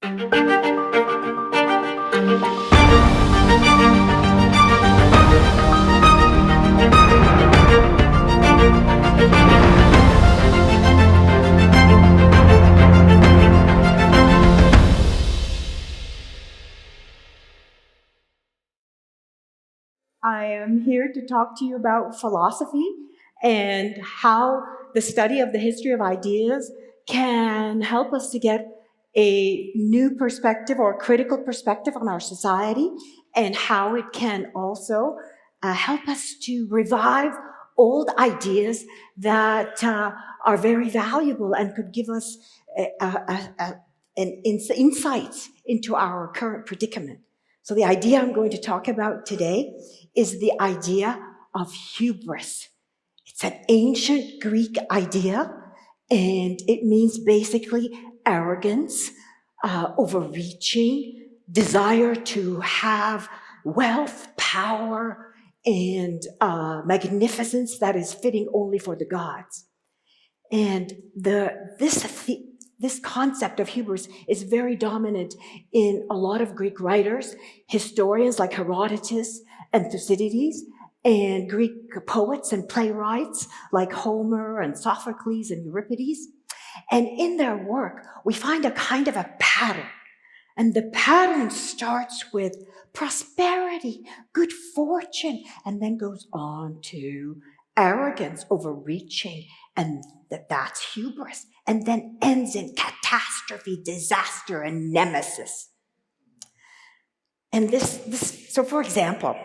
I am here to talk to you about philosophy and how the study of the history of ideas can help us to get a new perspective or a critical perspective on our society, and how it can also help us to revive old ideas that are very valuable and could give us insights into our current predicament. So the idea I'm going to talk about today is the idea of hubris. It's an ancient Greek idea, and it means basically arrogance, overreaching, desire to have wealth, power, and magnificence that is fitting only for the gods. And this concept of hubris is very dominant in a lot of Greek writers, historians like Herodotus and Thucydides, and Greek poets and playwrights like Homer and Sophocles and Euripides. And in their work, we find a kind of a pattern. And the pattern starts with prosperity, good fortune, and then goes on to arrogance, overreaching, and that's hubris, and then ends in catastrophe, disaster, and nemesis. And so for example,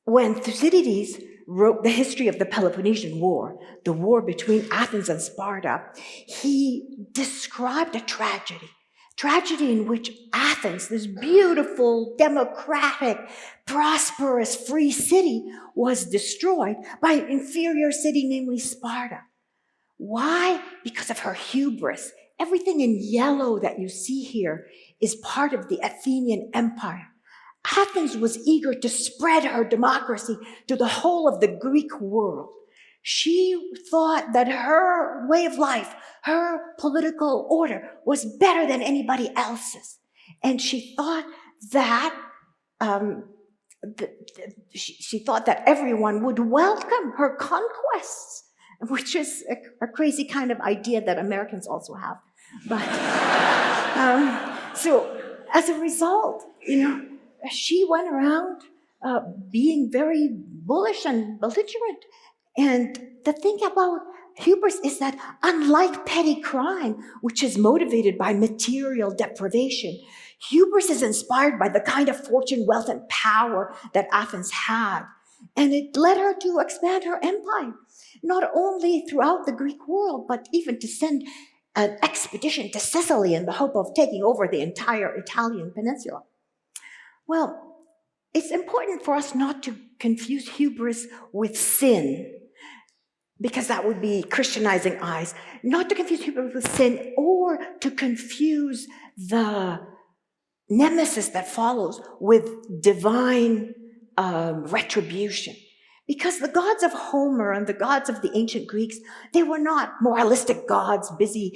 when Thucydides wrote the history of the Peloponnesian War, the war between Athens and Sparta, he described a tragedy in which Athens, this beautiful, democratic, prosperous, free city, was destroyed by an inferior city, namely Sparta. Why? Because of her hubris. Everything in yellow that you see here is part of the Athenian Empire. Athens was eager to spread her democracy to the whole of the Greek world. She thought that her way of life, her political order, was better than anybody else's. And she thought that everyone would welcome her conquests, which is a crazy kind of idea that Americans also have. But so as a result, she went around being very bullish and belligerent. And the thing about hubris is that, unlike petty crime, which is motivated by material deprivation, hubris is inspired by the kind of fortune, wealth, and power that Athens had. And it led her to expand her empire, not only throughout the Greek world, but even to send an expedition to Sicily in the hope of taking over the entire Italian peninsula. Well, it's important for us not to confuse hubris with sin, because that would be Christianizing eyes. Not to confuse hubris with sin, or to confuse the nemesis that follows with divine retribution. Because the gods of Homer and the gods of the ancient Greeks, they were not moralistic gods busy,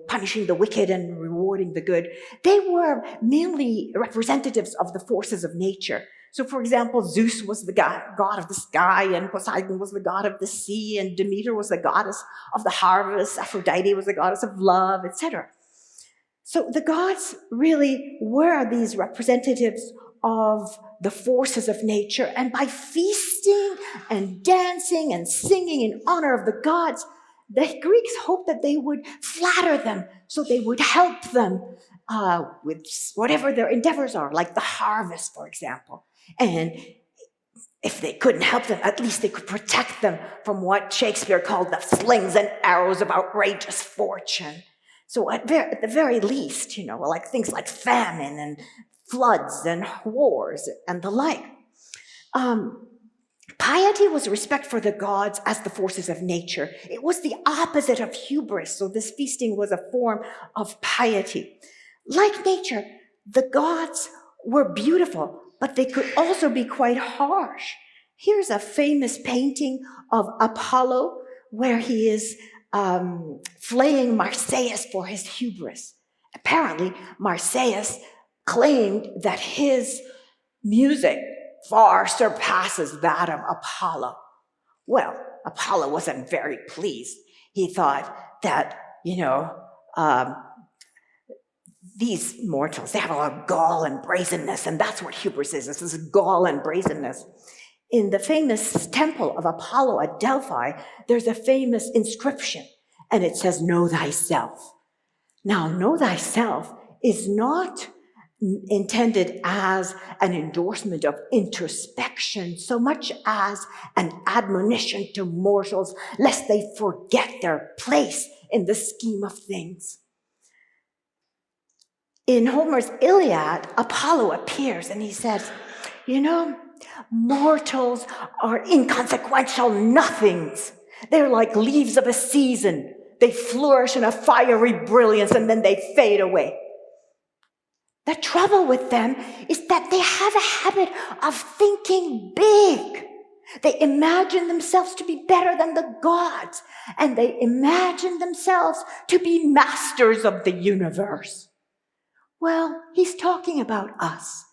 punishing the wicked and rewarding the good. They were mainly representatives of the forces of nature. So, for example, Zeus was the god of the sky, and Poseidon was the god of the sea, and Demeter was the goddess of the harvest, Aphrodite was the goddess of love, etc. So the gods really were these representatives of the forces of nature, and by feasting and dancing and singing in honor of the gods, the Greeks hoped that they would flatter them, so they would help them with whatever their endeavors are, like the harvest, for example. And if they couldn't help them, at least they could protect them from what Shakespeare called the slings and arrows of outrageous fortune. So at the very least, like things like famine and floods and wars and the like. Piety was respect for the gods as the forces of nature. It was the opposite of hubris, so this feasting was a form of piety. Like nature, the gods were beautiful, but they could also be quite harsh. Here's a famous painting of Apollo where he is flaying Marsyas for his hubris. Apparently, Marsyas claimed that his music far surpasses that of Apollo. Well, Apollo wasn't very pleased. He thought that, these mortals, they have a lot of gall and brazenness, and that's what hubris is. This is gall and brazenness. In the famous temple of Apollo at Delphi, there's a famous inscription, and it says, "Know thyself." Now, know thyself is not intended as an endorsement of introspection so much as an admonition to mortals lest they forget their place in the scheme of things. In Homer's Iliad, Apollo appears and he says, mortals are inconsequential nothings. They're like leaves of a season. They flourish in a fiery brilliance and then they fade away. The trouble with them is that they have a habit of thinking big. They imagine themselves to be better than the gods, and they imagine themselves to be masters of the universe. Well, he's talking about us.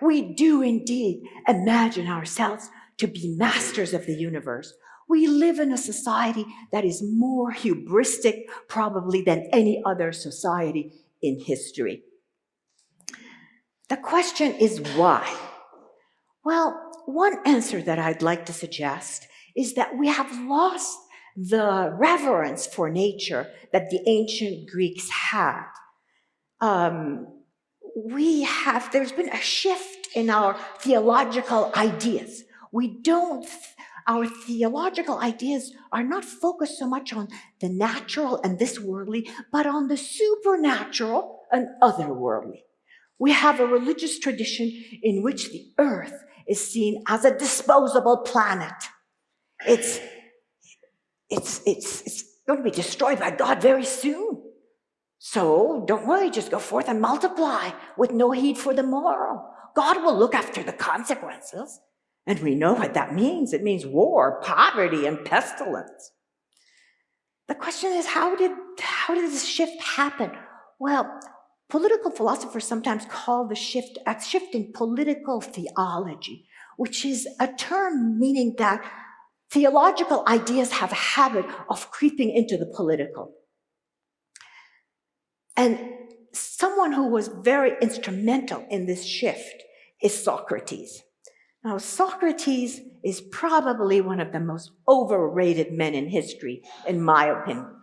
We do indeed imagine ourselves to be masters of the universe. We live in a society that is more hubristic probably than any other society in history. The question is why? Well, one answer that I'd like to suggest is that we have lost the reverence for nature that the ancient Greeks had. There's been a shift in our theological ideas. Our theological ideas are not focused so much on the natural and this worldly, but on the supernatural and otherworldly. We have a religious tradition in which the earth is seen as a disposable planet. It's going to be destroyed by God very soon. So don't worry, just go forth and multiply with no heed for the morrow. God will look after the consequences. And we know what that means. It means war, poverty, and pestilence. The question is, how did this shift happen? Well, political philosophers sometimes call the shift a shift in political theology, which is a term meaning that theological ideas have a habit of creeping into the political. And someone who was very instrumental in this shift is Socrates. Now, Socrates is probably one of the most overrated men in history, in my opinion.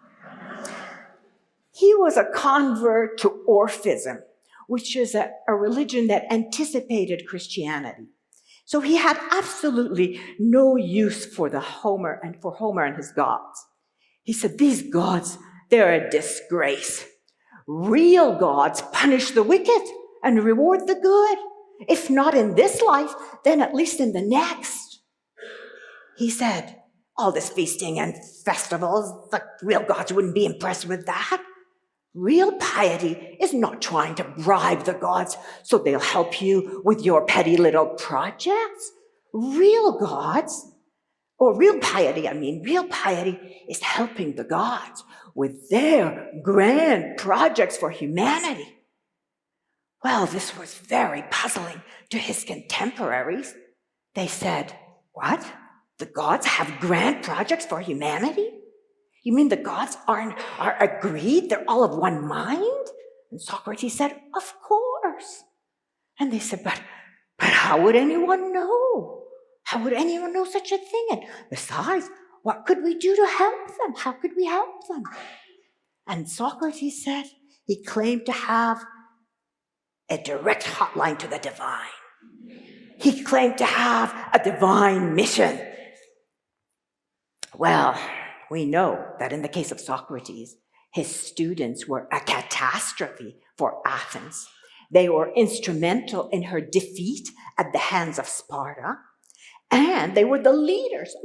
He was a convert to Orphism, which is a religion that anticipated Christianity. So he had absolutely no use for Homer and his gods. He said, these gods, they're a disgrace. Real gods punish the wicked and reward the good. If not in this life, then at least in the next. He said, all this feasting and festivals, the real gods wouldn't be impressed with that. Real piety is not trying to bribe the gods so they'll help you with your petty little projects. Real piety is helping the gods with their grand projects for humanity. Well, this was very puzzling to his contemporaries. They said, what? The gods have grand projects for humanity? You mean the gods are agreed? They're all of one mind? And Socrates said, of course. And they said, but how would anyone know? How would anyone know such a thing? And besides, what could we do to help them? How could we help them? And Socrates said he claimed to have a direct hotline to the divine. He claimed to have a divine mission. Well, we know that in the case of Socrates, his students were a catastrophe for Athens. They were instrumental in her defeat at the hands of Sparta, and they were the leaders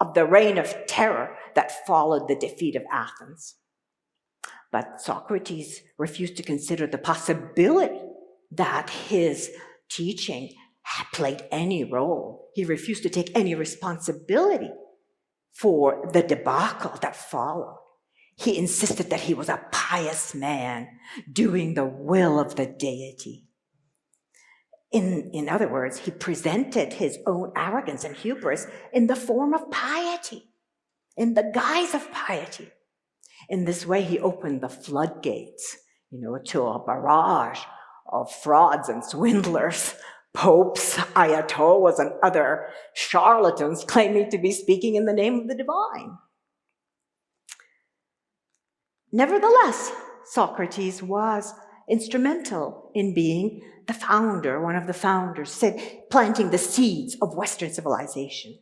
of the reign of terror that followed the defeat of Athens. But Socrates refused to consider the possibility that his teaching had played any role. He refused to take any responsibility for the debacle that followed. He insisted that he was a pious man doing the will of the deity. In other words, he presented his own arrogance and hubris in the form of piety, in the guise of piety. In this way, he opened the floodgates, to a barrage of frauds and swindlers, popes, ayatollahs, and other charlatans claiming to be speaking in the name of the divine. Nevertheless, Socrates was instrumental in being the founder, one of the founders, planting the seeds of Western civilization.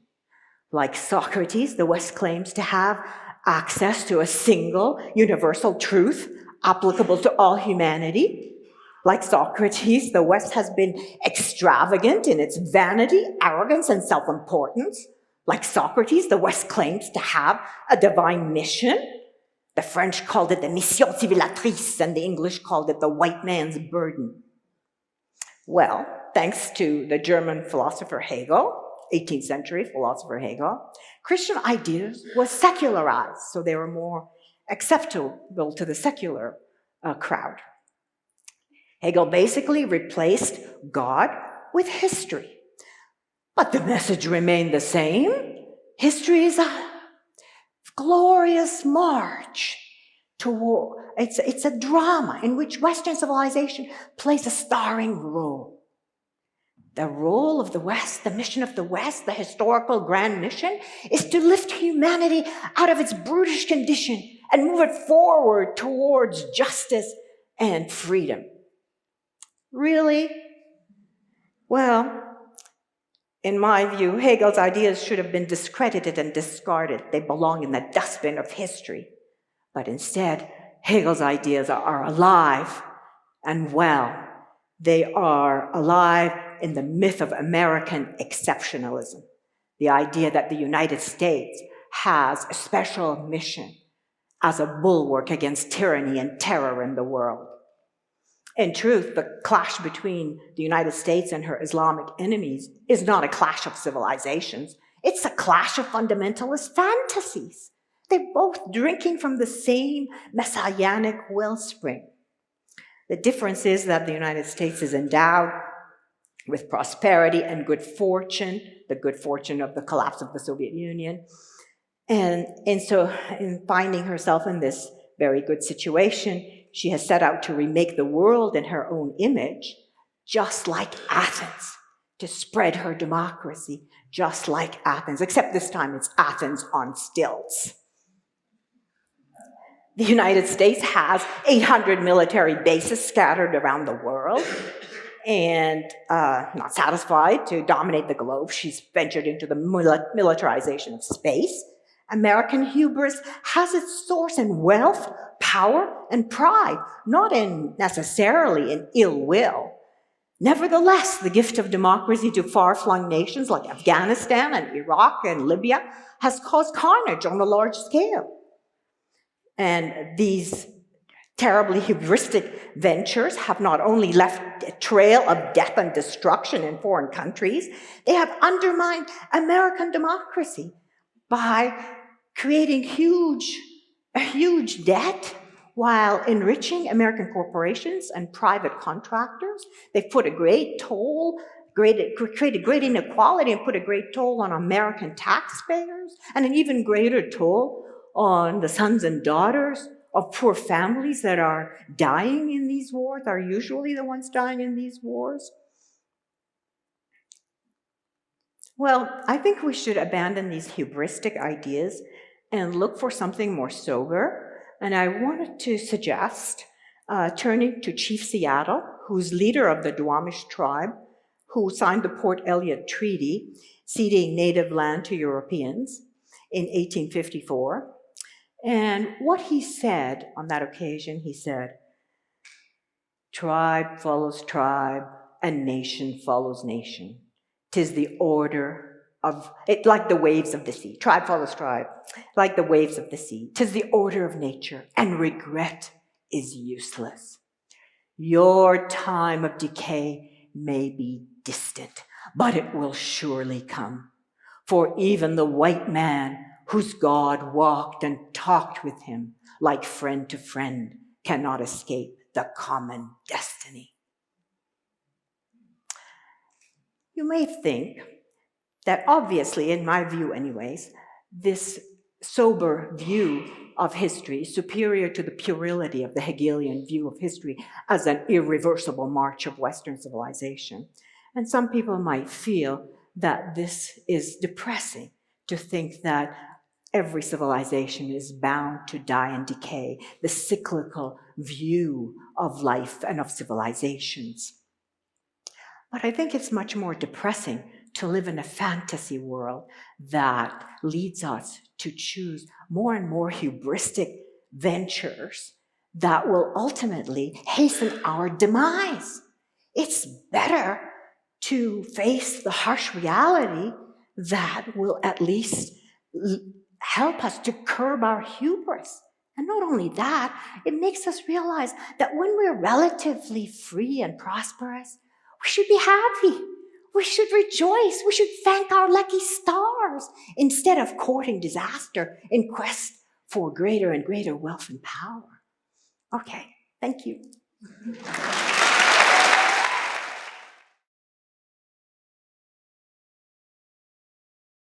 Like Socrates, the West claims to have access to a single universal truth applicable to all humanity. Like Socrates, the West has been extravagant in its vanity, arrogance, and self-importance. Like Socrates, the West claims to have a divine mission. The French called it the mission civilisatrice, and the English called it the white man's burden. Well, thanks to the German philosopher Hegel, 18th century philosopher Hegel, Christian ideas were secularized, so they were more acceptable to the secular crowd. Hegel basically replaced God with history. But the message remained the same. History is a glorious march toward, it's a drama in which Western civilization plays a starring role. The role of the West, the mission of the West, the historical grand mission, is to lift humanity out of its brutish condition and move it forward towards justice and freedom. Really? Well, in my view, Hegel's ideas should have been discredited and discarded. They belong in the dustbin of history. But instead, Hegel's ideas are alive and well. They are alive in the myth of American exceptionalism, the idea that the United States has a special mission as a bulwark against tyranny and terror in the world. In truth, the clash between the United States and her Islamic enemies is not a clash of civilizations. It's a clash of fundamentalist fantasies. They're both drinking from the same messianic wellspring. The difference is that the United States is endowed with prosperity and good fortune, the good fortune of the collapse of the Soviet Union. And so in finding herself in this very good situation, she has set out to remake the world in her own image, just like Athens, to spread her democracy, just like Athens, except this time it's Athens on stilts. The United States has 800 military bases scattered around the world, and not satisfied to dominate the globe, she's ventured into the militarization of space. American hubris has its source in wealth, power, and pride, not necessarily in ill will. Nevertheless, the gift of democracy to far-flung nations like Afghanistan and Iraq and Libya has caused carnage on a large scale. And these terribly hubristic ventures have not only left a trail of death and destruction in foreign countries, they have undermined American democracy by creating a huge debt while enriching American corporations and private contractors. They've put a great toll, created great inequality and put a great toll on American taxpayers, and an even greater toll on the sons and daughters of poor families that are dying in these wars, are usually the ones dying in these wars. Well, I think we should abandon these hubristic ideas and look for something more sober. And I wanted to suggest turning to Chief Seattle, who's leader of the Duwamish tribe, who signed the Port Elliott Treaty, ceding native land to Europeans in 1854. And what he said on that occasion, he said, "Tribe follows tribe, and nation follows nation. 'Tis the order of, it like the waves of the sea. Tribe follows tribe, like the waves of the sea. 'Tis the order of nature, and regret is useless. Your time of decay may be distant, but it will surely come. For even the white man whose God walked and talked with him like friend to friend, cannot escape the common destiny. You may think that obviously, in my view anyways, this sober view of history is superior to the puerility of the Hegelian view of history as an irreversible march of Western civilization. And some people might feel that this is depressing, to think that every civilization is bound to die and decay, the cyclical view of life and of civilizations. But I think it's much more depressing to live in a fantasy world that leads us to choose more and more hubristic ventures that will ultimately hasten our demise. It's better to face the harsh reality that will at least help us to curb our hubris. And not only that, it makes us realize that when we're relatively free and prosperous, we should be happy. We should rejoice. We should thank our lucky stars instead of courting disaster in quest for greater and greater wealth and power. Okay, thank you.